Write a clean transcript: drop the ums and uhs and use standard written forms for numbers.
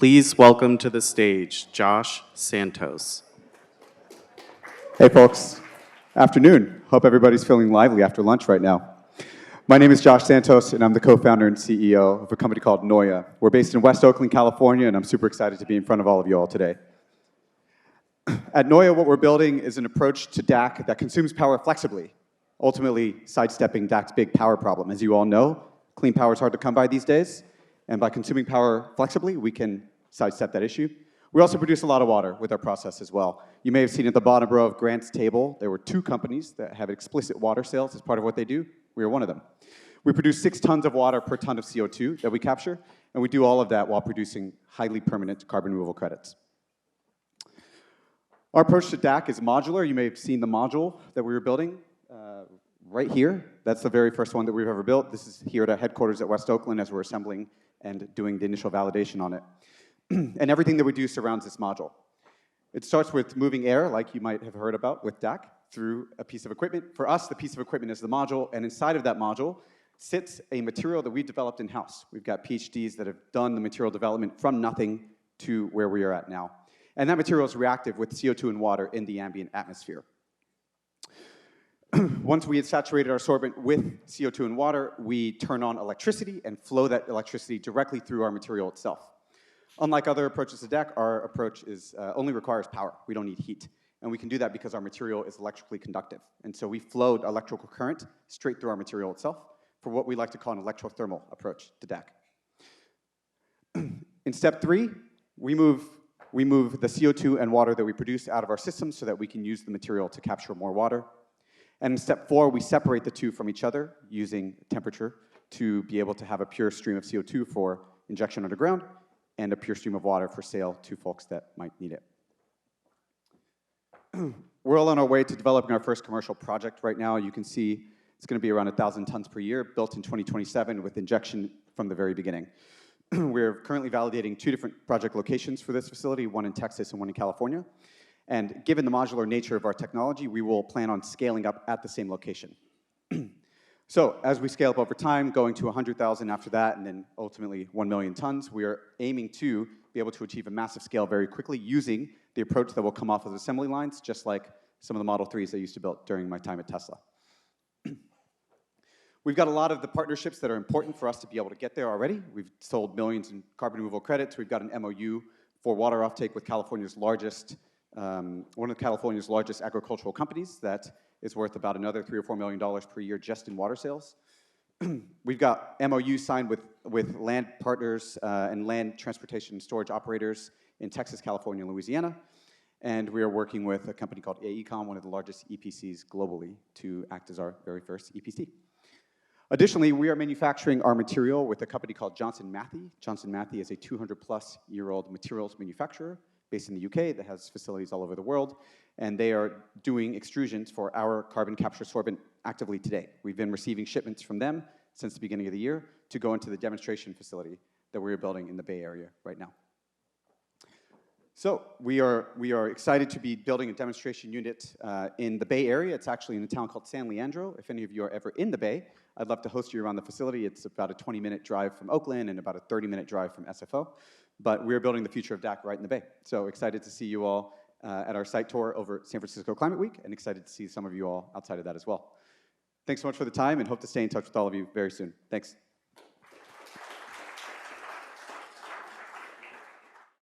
Please welcome to the stage Josh Santos. Hey folks, afternoon. Hope everybody's feeling lively after lunch right now. My name is Josh Santos and I'm the co-founder and CEO of a company called Noya. We're based in West Oakland, California, and I'm super excited to be in front of all of you all today. At Noya, what we're building is an approach to DAC that consumes power flexibly, ultimately sidestepping DAC's big power problem. As you all know, clean power is hard to come by these days, and by consuming power flexibly, we can sidestep that issue. We also produce a lot of water with our process as well. You may have seen at the bottom row of Grant's table, there were 2 companies that have explicit water sales as part of what they do. We are one of them. We produce 6 tons of water per ton of CO2 that we capture, and we do all of that while producing highly permanent carbon removal credits. Our approach to DAC is modular. You may have seen the module that we were building right here. That's the very first one that we've ever built. This is here at our headquarters at West Oakland as we're assembling and doing the initial validation on it. And everything that we do surrounds this module. It starts with moving air, like you might have heard about with DAC, through a piece of equipment. For us, the piece of equipment is the module, and inside of that module sits a material that we developed in-house. We've got PhDs that have done the material development from nothing to where we are at now. And that material is reactive with CO2 and water in the ambient atmosphere. Once we had saturated our sorbent with CO2 and water, we turn on electricity and flow that electricity directly through our material itself. Unlike other approaches to DAC, our approach only requires power. We don't need heat. And we can do that because our material is electrically conductive. And so we flowed electrical current straight through our material itself for what we like to call an electrothermal approach to DAC. In step 3, we move the CO2 and water that we produce out of our system so that we can use the material to capture more water. And in step 4, we separate the two from each other using temperature to be able to have a pure stream of CO2 for injection underground and a pure stream of water for sale to folks that might need it. We're all on our way to developing our first commercial project right now. You can see it's going to be around 1,000 tons per year, built in 2027 with injection from the very beginning. We're currently validating 2 different project locations for this facility, one in Texas and one in California. And given the modular nature of our technology, we will plan on scaling up at the same location. So as we scale up over time, going to 100,000 after that, and then ultimately 1 million tons, we are aiming to be able to achieve a massive scale very quickly using the approach that will come off of assembly lines, just like some of the Model 3s I used to build during my time at Tesla. We've got a lot of the partnerships that are important for us to be able to get there already. We've sold millions in carbon removal credits. We've got an MOU for water offtake with California's largest, one of California's largest agricultural companies that is worth about another $3 or $4 million per year just in water sales. We've got MOU signed with land partners and land transportation and storage operators in Texas, California, and Louisiana. And we are working with a company called AECOM, one of the largest EPCs globally, to act as our very first EPC. Additionally, we are manufacturing our material with a company called Johnson Matthey. Johnson Matthey is a 200-plus-year-old materials manufacturer based in the UK that has facilities all over the world. And they are doing extrusions for our carbon capture sorbent actively today. We've been receiving shipments from them since the beginning of the year to go into the demonstration facility that we are building in the Bay Area right now. So we are excited to be building a demonstration unit in the Bay Area. It's actually in a town called San Leandro. If any of you are ever in the Bay, I'd love to host you around the facility. It's about a 20-minute drive from Oakland and about a 30-minute drive from SFO. But we're building the future of DAC right in the Bay. So excited to see you all at our site tour over at San Francisco Climate Week, and excited to see some of you all outside of that as well. Thanks so much for the time, and hope to stay in touch with all of you very soon. Thanks.